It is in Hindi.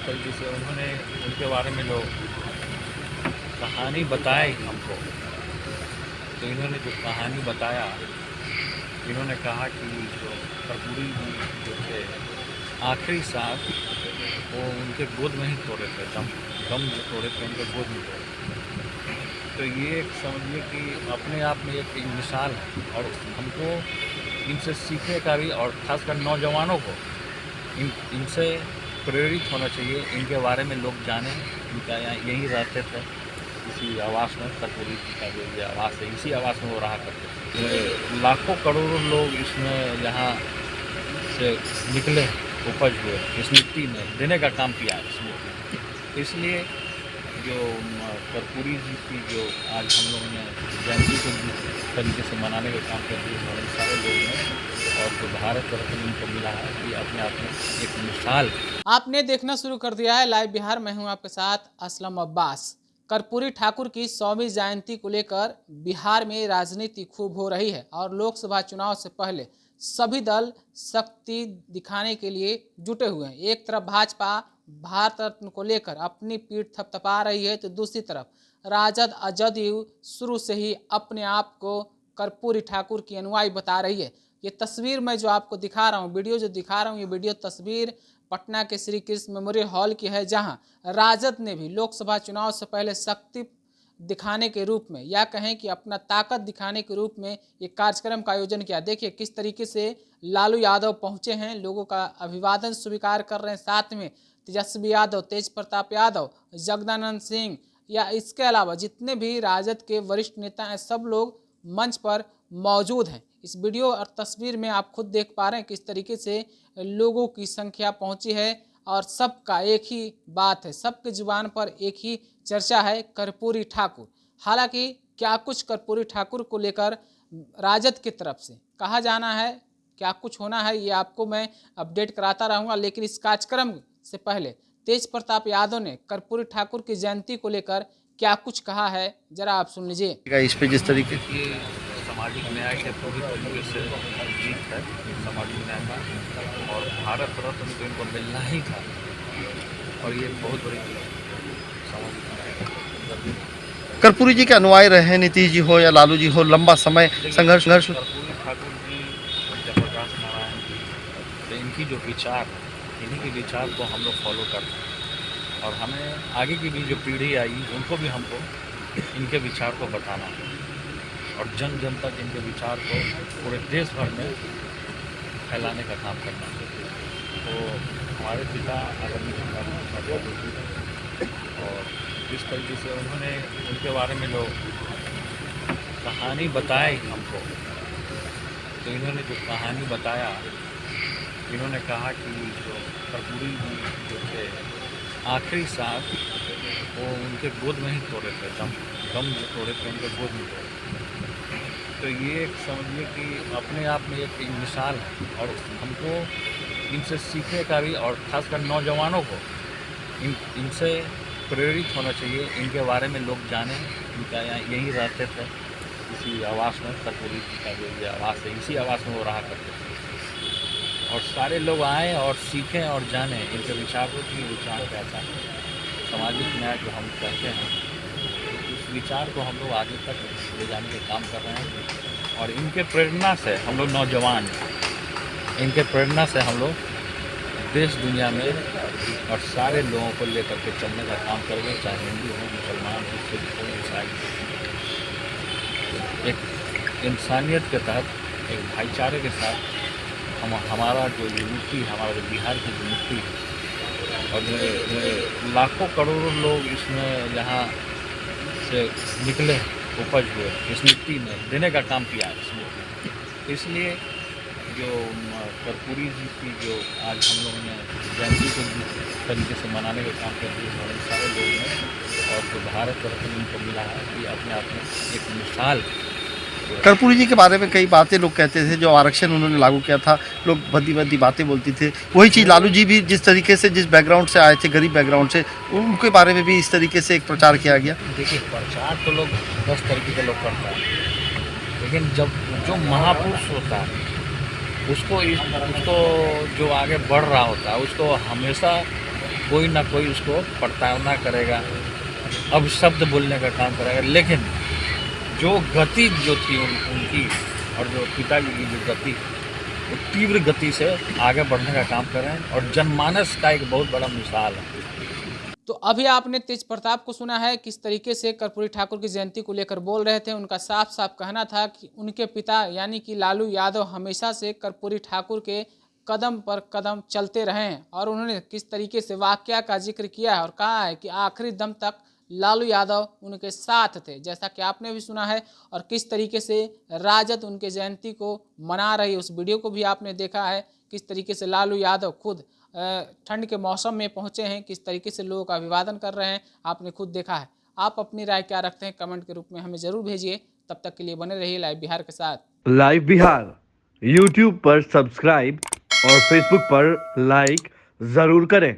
तरीके से उन्होंने उनके बारे में जो कहानी बताई हमको, तो इन्होंने जो कहानी बताया, इन्होंने कहा कि जो कर्पूरी जी जो थे आखिरी सांस वो उनके गोद में ही तोड़े थे, दम जो तोड़े थे उनके गोद में तोड़े। तो ये एक समझिए कि अपने आप में एक मिसाल है, और हमको इनसे सीखने का भी, और ख़ासकर नौजवानों को इनसे प्रेरित होना चाहिए। इनके बारे में लोग जानें। इनका यहाँ यहीं रहते थे, इसी आवास में, कर्पूरी जी का जो ये आवास है, इसी आवास में वो रहा करते थे। लाखों करोड़ों लोग इसमें यहाँ से निकले, उपज हुए, इस मिट्टी में देने का काम किया है इस मिट्टी में। इसलिए जो कर्पूरी जी की जो आज हम लोगों ने जयंती को जिस तरीके से मनाने का काम कर दिए हमारे सारे लोग ने, और जो भारत रत्न इनको मिला है, ये अपने आप में एक मिसाल। आपने देखना शुरू कर दिया है लाइव बिहार। मैं हूं आपके साथ असलम अब्बास। कर्पूरी ठाकुर की 100वीं जयंती को लेकर बिहार में राजनीति खूब हो रही है और लोकसभा चुनाव से पहले सभी दल शक्ति दिखाने के लिए जुटे हुए हैं। एक तरफ भाजपा भारत रत्न को लेकर अपनी पीठ थपथपा रही है, तो दूसरी तरफ राजद जदयू शुरू से ही अपने आप को कर्पूरी ठाकुर की अनुयायी बता रही है। ये तस्वीर मैं जो आपको दिखा रहा हूँ, वीडियो जो दिखा रहा हूँ, ये वीडियो तस्वीर पटना के श्री कृष्ण मेमोरियल हॉल की है, जहां राजद ने भी लोकसभा चुनाव से पहले शक्ति दिखाने के रूप में, या कहें कि अपना ताकत दिखाने के रूप में एक कार्यक्रम का आयोजन किया। देखिए किस तरीके से लालू यादव पहुंचे हैं, लोगों का अभिवादन स्वीकार कर रहे हैं, साथ में तेजस्वी यादव, तेज प्रताप यादव, जगदानंद सिंह, या इसके अलावा जितने भी राजद के वरिष्ठ नेता हैं, सब लोग मंच पर मौजूद हैं। इस वीडियो और तस्वीर में आप खुद देख पा रहे हैं किस तरीके से लोगों की संख्या पहुंची है, और सबका एक ही बात है, सबके जुबान पर एक ही चर्चा है, कर्पूरी ठाकुर। हालांकि क्या कुछ कर्पूरी ठाकुर को लेकर राजद की तरफ से कहा जाना है, क्या कुछ होना है, ये आपको मैं अपडेट कराता रहूँगा। लेकिन इस कार्यक्रम से पहले तेज प्रताप यादव ने कर्पूरी ठाकुर की जयंती को लेकर क्या कुछ कहा है, जरा आप सुन लीजिए। इस पे जिस तरीके की सामाजिक न्याय के पूरी तरीके से जीत है सामाजिक न्याय का, और भारत रत्न तो इनको मिलना ही था, और ये बहुत बड़ी सामाजिक न्याय है। कर्पूरी जी के अनुयायी रहे, नीतीश जी हो या लालू जी हो, लंबा समय संघर्ष। कर्पूरी ठाकुर जी, जयप्रकाश नारायण जी, तो इनकी जो विचार, इन्हीं के विचार को हम लोग फॉलो करते हैं, और हमें आगे की भी जो पीढ़ी आई उनको भी हमको इनके विचार को बताना है, और जन जन तक इनके विचार को पूरे देश भर में फैलाने का काम करना है। तो हमारे पिता आदरणीय प्रधानमंत्री जी, और जिस तरीके से उन्होंने उनके बारे में जो कहानी बताई हमको, तो इन्होंने जो कहानी बताया, इन्होंने कहा कि जो कर्पूरी जी जो थे आखिरी सांस वो उनके गोद में ही तोड़े थे, दम जो तोड़े थे उनके गोद में तोड़े। तो ये एक समझिए कि अपने आप में एक मिसाल है, और हमको इनसे सीखने का भी, और ख़ासकर नौजवानों को इनसे प्रेरित होना चाहिए। इनके बारे में लोग जानें। इनका यहाँ यहीं रहते थे, इसी आवास में, कर्पूरी जी का जो ये आवास है, इसी आवास में वो रहा करते थे, और सारे लोग आएँ और सीखें और जानें इनके विचारों की, विचार कैसा है, सामाजिक न्याय जो हम कहते हैं, इस विचार को हम लोग आगे तक ले जाने का काम कर रहे हैं। और इनके प्रेरणा से हम लोग नौजवान, इनके प्रेरणा से हम लोग देश दुनिया में और सारे लोगों को लेकर के चलने का काम करेंगे, चाहे हिंदू हो, मुसलमान हो, सिख हो, ईसाई हो। एक इंसानियत के तहत, एक भाईचारे के साथ हमारा जो यूनिटी, हमारा जो बिहार की यूनिटी है, और जो लाखों करोड़ों लोग इसमें यहाँ से निकले, उपज हुए, इस मिट्टी में देने का काम किया है इस मिट्टी में। इसलिए जो कर्पूरी जी की जो आज हम लोगों ने जयंती को जिस तरीके से मनाने का काम कर दिए हमारे सारे लोग ने, और जो भारत रत्न इनको मिला है, ये अपने आप में एक मिसाल। कर्पूरी जी के बारे में कई बातें लोग कहते थे, जो आरक्षण उन्होंने लागू किया था, लोग भद्दी भद्दी बातें बोलती थे। वही चीज़ लालू जी भी जिस तरीके से, जिस बैकग्राउंड से आए थे, गरीब बैकग्राउंड से, उनके बारे में भी इस तरीके से एक प्रचार किया गया। देखिए, प्रचार तो लोग 10 तरीके के लोग करता है, लेकिन जब जो महापुरुष होता है उसको जो आगे बढ़ रहा होता है, उसको हमेशा कोई ना कोई उसको प्रताड़ना करेगा, अब शब्द बोलने का काम करेगा। लेकिन जो गति जो थी उनकी और जो पिताजी की जो गति, वो तीव्र गति से आगे बढ़ने का काम कर रहे हैं और जनमानस का एक बहुत बड़ा मिसाल है। तो अभी आपने तेज प्रताप को सुना है किस तरीके से कर्पूरी ठाकुर की जयंती को लेकर बोल रहे थे। उनका साफ साफ कहना था कि उनके पिता यानी कि लालू यादव हमेशा से कर्पूरी ठाकुर के कदम पर कदम चलते रहे हैं और उन्होंने किस तरीके से वाकया का जिक्र किया है और कहा है कि आखिरी दम तक लालू यादव उनके साथ थे, जैसा कि आपने भी सुना है। और किस तरीके से राजद उनके जयंती को मना रही है, उस वीडियो को भी आपने देखा है। किस तरीके से लालू यादव खुद ठंड के मौसम में पहुंचे हैं, किस तरीके से लोगों का अभिवादन कर रहे हैं, आपने खुद देखा है। आप अपनी राय क्या रखते हैं कमेंट के रूप में हमें ज़रूर भेजिए। तब तक के लिए बने रहिए लाइव बिहार के साथ। लाइव बिहार यूट्यूब पर सब्सक्राइब और फेसबुक पर लाइक जरूर करें।